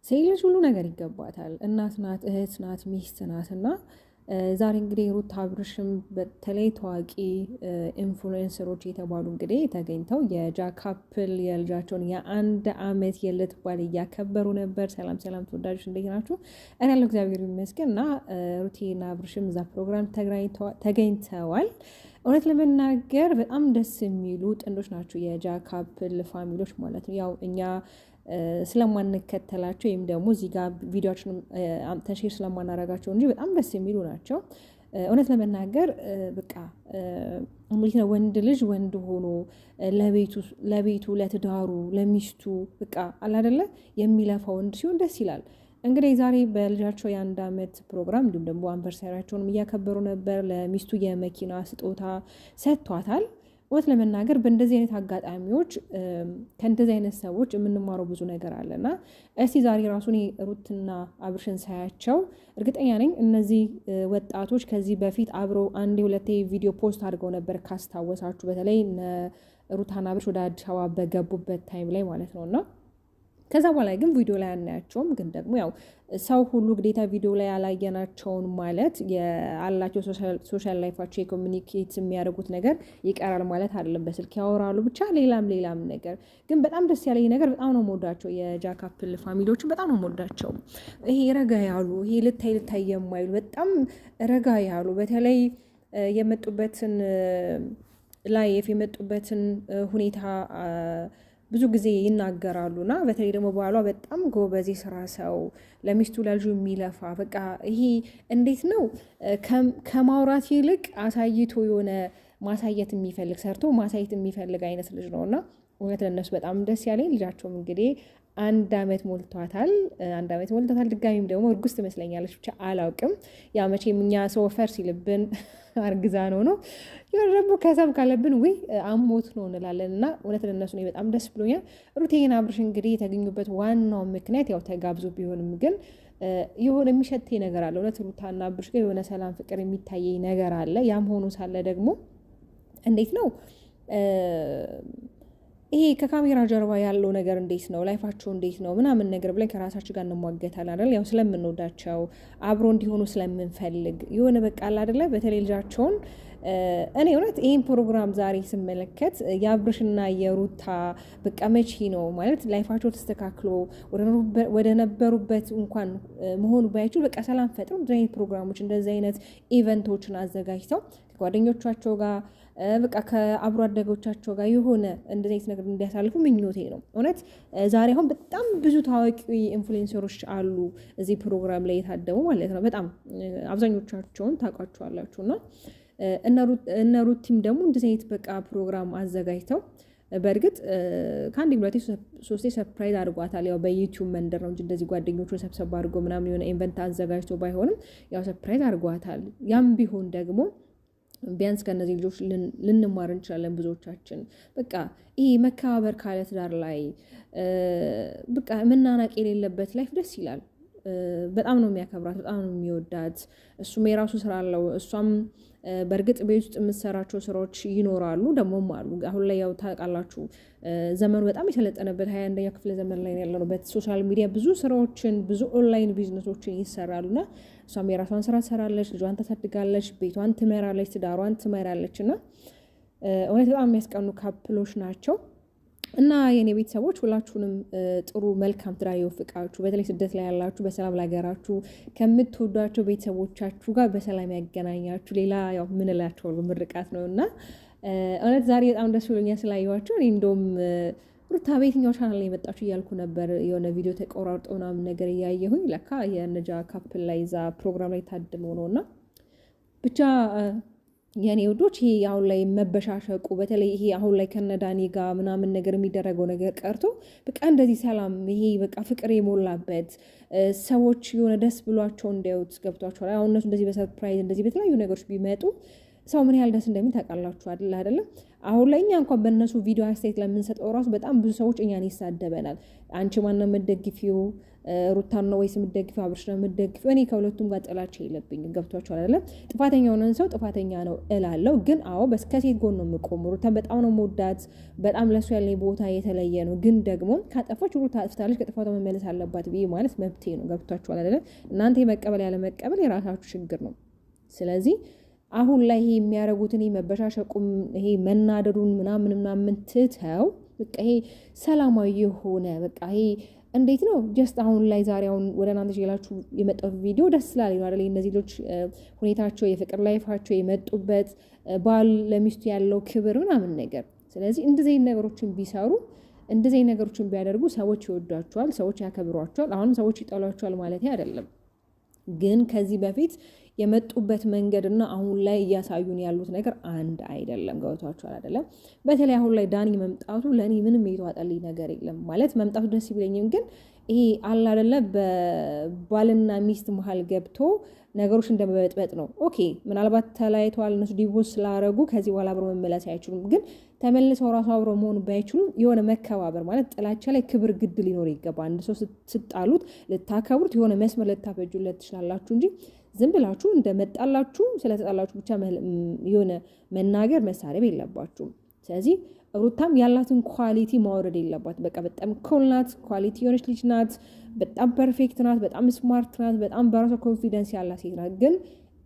ሴት ልጅ ሁሉ ነገር ይገባታል። እናት ናት፣ እህት ናት፣ ሚስት ናትና ዛሬ እንግዲህ ሩታ አብርሽም በተለይ ታዋቂ ኢንፍሉዌንሰሮች የተባሉ እንግዲህ ተገኝተው የጃካፕል የልጃቸውን የ1 ዓመት የልደት በዓል እያከበሩ ነበር። ሰላም ሰላም ተወዳጆች እንዴት ናችሁ? እኔ ያለው እግዚአብሔር ይመስገን እና ሩቲና አብርሽም እዛ ፕሮግራም ተገኝተዋል። እውነት ለመናገር በጣም ደስ የሚሉ ጥንዶች ናቸው የጃካፕል ፋሚሊዎች ማለት ነው። ያው እኛ ስለማንከተላቸው ወይም ደግሞ እዚህ ጋር ቪዲዮዎችን አምጥተን ሼር ስለማናረጋቸው እንጂ በጣም ደስ የሚሉ ናቸው። እውነት ለመናገር በቃ እንዴት ነው ወንድ ልጅ ወንድ ሆኖ ለቤቱ ለትዳሩ ለሚስቱ በቃ አለ አይደለ የሚለፋ ወንድ ሲሆን ደስ ይላል። እንግዲህ ዛሬ በልጃቸው የ1 ዓመት ፕሮግራም እንዲሁም ደግሞ አንቨርሳሪያቸውንም እያከበሩ ነበር። ለሚስቱ የመኪና ስጦታ ሰጥቷታል። እውነት ለመናገር በእንደዚህ አይነት አጋጣሚዎች ከእንደዚህ አይነት ሰዎች የምንማረው ብዙ ነገር አለና እስቲ ዛሬ ራሱ እኔ ሩትና አብርሽን ሳያቸው እርግጠኛ ነኝ እነዚህ ወጣቶች ከዚህ በፊት አብረው አንዴ ሁለቴ ቪዲዮ ፖስት አድርገው ነበር ካስታወሳችሁ፣ በተለይ ሩታና አብርሽ ወደ አዲስ አበባ በገቡበት ታይም ላይ ማለት ነውና ከዛ በኋላ ግን ቪዲዮ ላይ አናያቸውም። ግን ደግሞ ያው ሰው ሁሉ ግዴታ ቪዲዮ ላይ ያላየናቸውን ማለት ያላቸው ሶሻል ላይፋቸው የኮሚኒኬት የሚያደርጉት ነገር ይቀራል ማለት አይደለም። በስልክ ያወራሉ ብቻ ሌላም ነገር። ግን በጣም ደስ ያለኝ ነገር በጣም ነው የምወዳቸው የጃካፕል ፋሚሊዎችን በጣም ነው የምወዳቸው። ይሄ ረጋ ያሉ ይሄ ልታይ የማይሉ በጣም ረጋ ያሉ በተለይ የመጡበትን ላይፍ የመጡበትን ሁኔታ ብዙ ጊዜ ይናገራሉና በተለይ ደግሞ ባሏ በጣም ጎበዝ የስራ ሰው ለሚስቱ ለልጁ የሚለፋ በቃ ይሄ እንዴት ነው ከማውራት ይልቅ አሳይቶ የሆነ ማሳየት የሚፈልግ ሰርቶ ማሳየት የሚፈልግ አይነት ልጅ ነውና እውነት ለነሱ በጣም ደስ ያለኝ። ልጃቸውም እንግዲህ 1 ዓመት ሞልቷታል። ድጋሚም ደግሞ እርጉዝ ትመስለኛለች፣ ብቻ አላውቅም። ያ መቼም እኛ ሰው ወፈር ሲልብን አርግዛ ነው ይሄን ደግሞ ከሰም ካለብን ወይ አሞት ነው እንላለን እና እውነት ለነሱ ነው በጣም ደስ ብሎኛል። ሩቴና አብርሽ እንግዲህ የተገኙበት ዋናው ምክንያት ያው ተጋብዞ ቢሆንም ግን የሆነ የሚሸተኝ ነገር አለ። እውነት ሩታና አብርሽ ጋር የሆነ ሰላም ፍቅር የሚታየኝ ነገር አለ። ያም ሆኖ ሳለ ደግሞ እንዴት ነው ይሄ ከካሜራ ጀርባ ያለው ነገር እንዴት ነው ላይፋቸው እንዴት ነው ምናምን ነገር ብለን ከራሳችን ጋር እንሟገታለን አይደል? ያው ስለምንወዳቸው አብሮ እንዲሆኑ ስለምንፈልግ የሆነ በቃ አለ አይደለ? በተለይ ልጃቸውን እኔ እውነት ይሄን ፕሮግራም ዛሬ ስመለከት የአብርሽና የሩታ በቃ መቼ ነው ማለት ላይፋቸው ተስተካክሎ ወደ ነበሩበት እንኳን መሆኑ ባይችሉ በቃ ሰላም ፈጥረው እንደዚህ አይነት ፕሮግራሞች እንደዚህ አይነት ኢቨንቶችን አዘጋጅተው ከጓደኞቻቸው ጋር በቃ ከአብሮ አደጎቻቸው ጋር የሆነ እንደዚህ አይነት ነገር እንዲያሳልፉ ምኞቴ ነው። እውነት ዛሬ አሁን በጣም ብዙ ታዋቂ ኢንፍሉዌንሰሮች አሉ እዚህ ፕሮግራም ላይ የታደሙ ማለት ነው። በጣም አብዛኞቻቸውን ታውቋቸዋላችሁና እነ ሩቲም ደግሞ እንደዚህ አይነት በቃ ፕሮግራም አዘጋጅተው በእርግጥ ከአንድ ሁለቴ ሶስቴ ሰርፕራይዝ አድርጓታል። ያው በዩቲዩብ መንደር ነው እንጂ እንደዚህ ጓደኞቹን ሰብሰብ አድርጎ ምናምን የሆነ ኢቨንት አዘጋጅቶ ባይሆንም ያው ሰርፕራይዝ አድርጓታል። ያም ቢሆን ደግሞ ቢያንስ ከነዚህ ልጆች ልንማር እንችላለን ብዙዎቻችን። በቃ ይሄ መከባበር ካለ ትዳር ላይ በቃ መናናቅ የሌለበት ላይፍ ደስ ይላል። በጣም ነው የሚያከብራት፣ በጣም ነው የሚወዳት። እሱም የራሱ ስራ አለው፣ እሷም በእርግጥ ቤት ውስጥ የምትሰራቸው ስራዎች ይኖራሉ ደግሞም አሉ። አሁን ላይ ያው ታውቃላችሁ ዘመኑ በጣም የሰለጠነበት 21ኛው ክፍለ ዘመን ላይ ያለነው በሶሻል ሚዲያ ብዙ ስራዎችን ብዙ ኦንላይን ቢዝነሶችን ይሰራሉና እሷም የራሷን ስራ ትሰራለች፣ ልጇን ታሳድጋለች፣ ቤቷን ትመራለች፣ ትዳሯን ትመራለች እና እውነት በጣም የሚያስቀኑ ካፕሎች ናቸው። እና የኔ ቤተሰቦች ሁላችሁንም ጥሩ መልካም ትዳር ይወፍቃችሁ። በተለይ ስደት ላይ ያላችሁ በሰላም ላገራችሁ ከምትወዷቸው ቤተሰቦቻችሁ ጋር በሰላም ያገናኛችሁ። ሌላ ያው ምን እላችኋለሁ ምርቃት ነውና እውነት ዛሬ በጣም ደስ ብሎኛል ስላየኋችሁ። እኔ እንደውም ሩታ በየትኛው ቻናል ላይ መጣችሁ እያልኩ ነበር። የሆነ ቪዲዮ ተቆራርጦ ምናምን ነገር እያየሁኝ ለካ የነጃ ካፕል ላይ ዛ ፕሮግራም ላይ ታድመው ነውና ብቻ የኔ ወዶች ይሄ አሁን ላይ መበሻሸቁ በተለይ ይሄ አሁን ላይ ከነዳኒ ጋር ምናምን ነገር የሚደረገው ነገር ቀርቶ በቃ እንደዚህ ሰላም ይሄ በቃ ፍቅር የሞላበት ሰዎች የሆነ ደስ ብሏቸው እንዲያዩት ገብቷቸዋል። አሁን እነሱ እንደዚህ በሰርፕራይዝ እንደዚህ በተለያዩ ነገሮች ቢመጡ ሰው ምን ያህል ደስ እንደሚል ታውቃላችሁ አይደለም? አሁን ላይ እኛ እንኳን በእነሱ ቪዲዮ አስተያየት ለምንሰጠው ራሱ በጣም ብዙ ሰዎች እኛን ይሳደበናል። አንቺ ማን ነው የምትደግፊው? ሩታን ነው ወይስ የምትደግፊው? አብርሽ ነው የምትደግፊው? እኔ ከሁለቱም ጋር ጥላቻ የለብኝም። ገብቷችኋል አይደል? ጥፋተኛ የሆነን ሰው ጥፋተኛ ነው እላለሁ። ግን አዎ ከሴት ጎን ነው የምቆመው። ሩታን በጣም ነው የምወዳት። በጣም ለሱ ያለኝ ቦታ የተለየ ነው። ግን ደግሞ ካጠፋች ሩታ አጥፍታለች፣ ከጥፋቷ መመለስ አለባት ብዬ ማለት መብቴ ነው። ገብቷችኋል አይደል? እናንተ የመቀበል ያለ መቀበል የራሳችሁ ችግር ነው። ስለዚህ አሁን ላይ ይሄ የሚያረጉትን መበሻሸቁም ይሄ መናደዱን ምናምን ትተው በቃ ይሄ ሰላማዊ የሆነ በቃ ይሄ እንዴት ነው ጀስት አሁን ላይ ዛሬ አሁን ወደ እናንተ ይላችሁ የመጣው ቪዲዮ ደስ ስላለኝ ነው አይደል? እነዚህ ልጆች ሁኔታቸው የፍቅር ላይፋቸው የመጡበት ባል ለሚስቱ ያለው ክብር ምናምን ነገር። ስለዚህ እንደዚህ ነገሮችን ቢሰሩ እንደዚህ ነገሮችን ቢያደርጉ ሰዎች ይወዷቸዋል፣ ሰዎች ያከብሯቸዋል። አሁን ሰዎች ይጠሏቸዋል ማለት አይደለም። ግን ከዚህ በፊት የመጡበት መንገድና አሁን ላይ እያሳዩን ያሉት ነገር አንድ አይደለም። ገብቷችኋል አይደለም? በተለይ አሁን ላይ ዳኒ መምጣቱ ለኔ ምንም የተዋጠልኝ ነገር የለም። ማለት መምጣቱ ደስ ይብለኝም፣ ግን ይሄ አላ አይደለ በባልና ሚስት መሃል ገብቶ ነገሮች እንደመበጥበጥ ነው። ኦኬ ምናልባት ተለያይተዋል፣ እነሱ ዲቮርስ ስላደረጉ ከዚህ በኋላ አብረው መመለስ አይችሉም። ግን ተመልሰው ራሱ አብረው መሆን ባይችሉም የሆነ መከባበር ማለት ጥላቻ ላይ ክብር ግድ ሊኖር ይገባል። አንድ ሰው ስትጣሉት ልታከብሩት የሆነ መስመር ልታበጁለት ትችላላችሁ እንጂ ዝም ብላችሁ እንደመጣላችሁ ስለተጣላችሁ ብቻ የሆነ መናገር መሳሪያ የለባችሁም። ስለዚህ ሩታም ያላትን ኳሊቲ ማውረድ የለባት። በቃ በጣም ኮል ናት፣ ኳሊቲ የሆነች ልጅ ናት፣ በጣም ፐርፌክት ናት፣ በጣም ስማርት ናት፣ በጣም በራሷ ኮንፊደንስ ያላት ሴት ናት። ግን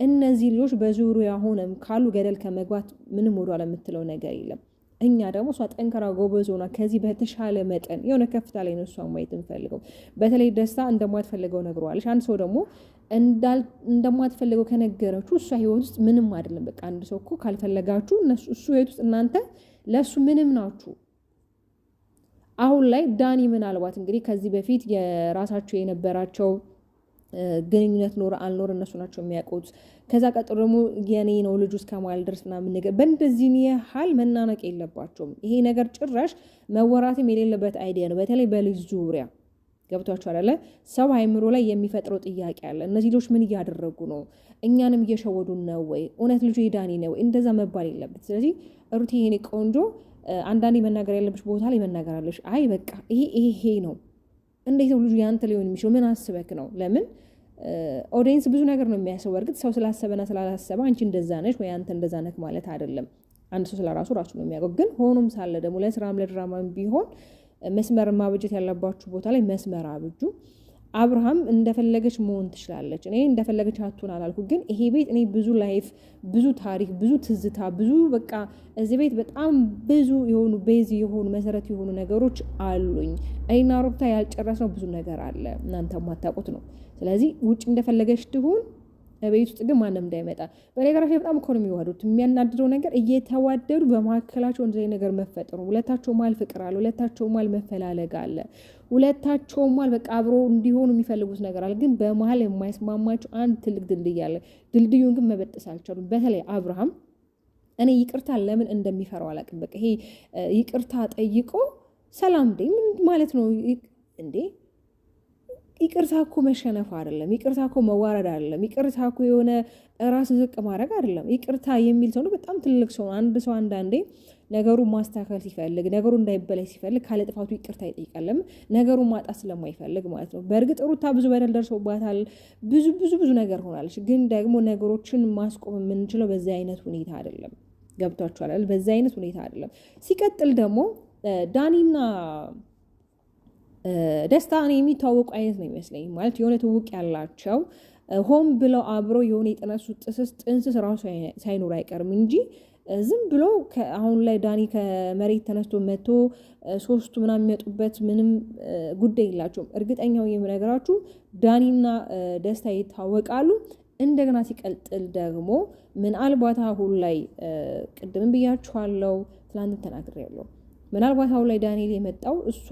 እነዚህ ልጆች በዙሪያ ሆነም ካሉ ገደል ከመግባት ምንም ወደኋላ የምትለው ነገር የለም። እኛ ደግሞ እሷ ጠንከራ ጎበዝ ሆና ከዚህ በተሻለ መጠን የሆነ ከፍታ ላይ ነው እሷ ማየት እንፈልገው። በተለይ ደስታ እንደማትፈልገው ነግረዋለች። አንድ ሰው ደግሞ እንደማትፈልገው ከነገረችሁ እሷ ህይወት ውስጥ ምንም አይደለም። በቃ አንድ ሰው እኮ ካልፈለጋችሁ እሱ ህይወት ውስጥ እናንተ ለሱ ምንም ናችሁ። አሁን ላይ ዳኒ ምናልባት እንግዲህ ከዚህ በፊት የራሳቸው የነበራቸው ግንኙነት ኖር አልኖር እነሱ ናቸው የሚያውቁት። ከዛ ቀጥሎ ደግሞ የኔ ነው ልጁ እስከማል ድረስ ምናምን ነገር በእንደዚህ ያህል መናነቅ የለባቸውም። ይሄ ነገር ጭራሽ መወራትም የሌለበት አይዲያ ነው። በተለይ በልጅ ዙሪያ ገብቷቸዋል አይደለ? ሰው አይምሮ ላይ የሚፈጥረው ጥያቄ አለ። እነዚህ ልጆች ምን እያደረጉ ነው? እኛንም እየሸወዱን ነው ወይ? እውነት ልጁ የዳኒ ነው? እንደዛ መባል የለበት። ስለዚህ ሩቲ ይሄኔ ቆንጆ አንዳንዴ መናገር ያለብሽ ቦታ ላይ መናገር አለሽ። አይ በቃ ይሄ ነው። እንዴት ነው ልጁ ያንተ ሊሆን የሚችለው? ምን አስበክ ነው? ለምን ኦዲየንስ ብዙ ነገር ነው የሚያስበው። እርግጥ ሰው ስላሰበና ስላላሰበ አንቺ እንደዛ ነሽ ወይ አንተ እንደዛ ነህ ማለት አይደለም። አንድ ሰው ስለራሱ ነው የሚያውቀው። ግን ሆኖም ሳለ ደግሞ ለስራም ለድራማም ቢሆን መስመር ማበጀት ያለባችሁ ቦታ ላይ መስመር አብጁ። አብርሃም እንደፈለገች መሆን ትችላለች። እኔ እንደፈለገች አትሆን አላልኩ። ግን ይሄ ቤት እኔ ብዙ ላይፍ፣ ብዙ ታሪክ፣ ብዙ ትዝታ፣ ብዙ በቃ እዚህ ቤት በጣም ብዙ የሆኑ ቤዝ የሆኑ መሰረት የሆኑ ነገሮች አሉኝ። እኔና ሩታ ያልጨረስነው ብዙ ነገር አለ፣ እናንተ ማታውቁት ነው። ስለዚህ ውጭ እንደፈለገች ትሁን፣ ቤት ውስጥ ግን ማንም እንዳይመጣ። በነገራችን በጣም እኮ ነው የሚዋዱት። የሚያናድደው ነገር እየተዋደዱ በመካከላቸው እንደዚህ ነገር መፈጠሩ። ሁለታቸው ማል ፍቅር አለ፣ ሁለታቸው ማል መፈላለግ አለ፣ ሁለታቸው ማል በቃ አብሮ እንዲሆኑ የሚፈልጉት ነገር አለ። ግን በመሀል የማይስማማቸው አንድ ትልቅ ድልድይ አለ። ድልድዩን ግን መበጠስ አልቻሉም። በተለይ አብርሃም እኔ ይቅርታ ለምን እንደሚፈራው አላውቅም። በቃ ይሄ ይቅርታ ጠይቆ ሰላም እንዴ ምን ማለት ነው እንዴ? ይቅርታ እኮ መሸነፍ አይደለም። ይቅርታ እኮ መዋረድ አይደለም። ይቅርታ እኮ የሆነ ራስ ዝቅ ማድረግ አይደለም። ይቅርታ የሚል ሰው በጣም ትልቅ ሰው። አንድ ሰው አንዳንዴ ነገሩን ማስተካከል ሲፈልግ፣ ነገሩ እንዳይበላይ ሲፈልግ ካለ ጥፋቱ ይቅርታ ይጠይቃል። ነገሩን ማጣት ስለማይፈልግ ማለት ነው። በእርግጥ ሩታ ብዙ በደል ደርሶባታል። ብዙ ነገር ሆናለች። ግን ደግሞ ነገሮችን ማስቆም የምንችለው በዚህ አይነት ሁኔታ አይደለም። ገብቷችኋል? በዚህ አይነት ሁኔታ አይደለም። ሲቀጥል ደግሞ ዳኒና ደስታ እኔ የሚታወቁ አይነት ነው ይመስለኝ። ማለት የሆነ ትውውቅ ያላቸው ሆም ብለው አብረው የሆነ የጠነሱት ጥንስስ ራሱ ሳይኖር አይቀርም እንጂ ዝም ብሎ አሁን ላይ ዳኒ ከመሬት ተነስቶ መጥቶ ሶስቱ ምናምን የሚመጡበት ምንም ጉዳይ የላቸውም። እርግጠኛው የምነግራችሁ ዳኒና ደስታ ይታወቃሉ። እንደገና ሲቀጥል ደግሞ ምናልባት አሁን ላይ ቅድም ብያችኋለሁ፣ ትላንት ተናግሬያለሁ። ምናልባት አሁን ላይ ዳንኤል የመጣው እሷ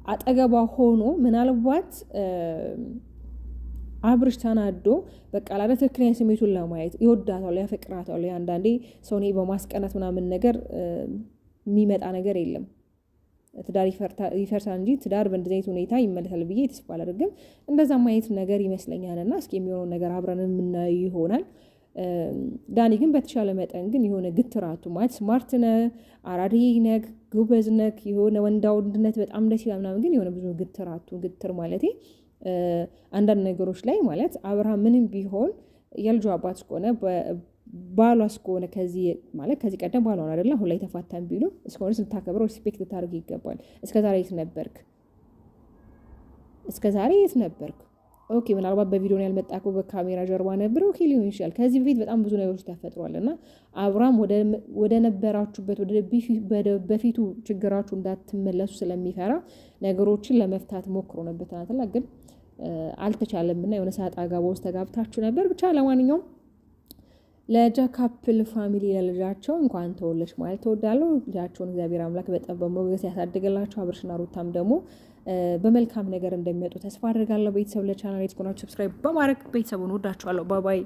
አጠገቧ ሆኖ ምናልባት አብርሽ ተናዶ በቃ ላለ ትክክለኛ ስሜቱን ለማየት ይወዳታል፣ ያፈቅራታል። አንዳንዴ ሰው እኔ በማስቀናት ምናምን ነገር የሚመጣ ነገር የለም። ትዳር ይፈርሳል እንጂ ትዳር በእንደዚህ አይነት ሁኔታ ይመለሳል ብዬ ተስፋ አላደርግም። እንደዛ ማየት ነገር ይመስለኛልና እስኪ የሚሆነው ነገር አብረን የምናየው ይሆናል። ዳኒ ግን በተሻለ መጠን ግን የሆነ ግትራቱ ማለት ስማርት ነህ አራዲ ነህ ጎበዝ ነህ የሆነ ወንዳውድነት በጣም ደስ ይላል ምናምን ግን የሆነ ብዙ ግትር ማለቴ አንዳንድ ነገሮች ላይ ማለት አብርሃም ምንም ቢሆን የልጁ አባት እስከሆነ ባሏ እስከሆነ ከዚህ ማለት ከዚህ ቀደም ባሏ ነው አይደል አሁን ላይ ተፋታን ቢሉ እስከሆነ ልታከብረው ሪስፔክት ልታደርግ ይገባል እስከዛሬ የት ነበርክ ኦኬ ምናልባት በቪዲዮ ነው ያልመጣከው በካሜራ ጀርባ ነበር ኦኬ ሊሆን ይችላል ከዚህ በፊት በጣም ብዙ ነገሮች ተፈጥሯልና አብርሃም ወደ ነበራችሁበት ወደ በፊቱ ችግራችሁ እንዳትመለሱ ስለሚፈራ ነገሮችን ለመፍታት ሞክሮ ነበር ተናተላ ግን አልተቻለምና የሆነ ሰዓት አጋባ ውስጥ ተጋብታችሁ ነበር ብቻ ለማንኛውም ለጃካፕል ፋሚሊ ለልጃቸው እንኳን ተወለድሽ ማለት ተወዳለው ልጃቸውን እግዚአብሔር አምላክ በጣም በሞገስ ያሳድግላቸው አብርሽና ሩታም ደግሞ በመልካም ነገር እንደሚመጡ ተስፋ አድርጋለሁ ቤተሰብ ለቻናሌ ተኮናችሁ ሰብስክራይብ በማድረግ ቤተሰቡን ወዳችኋለሁ ባይ ባይ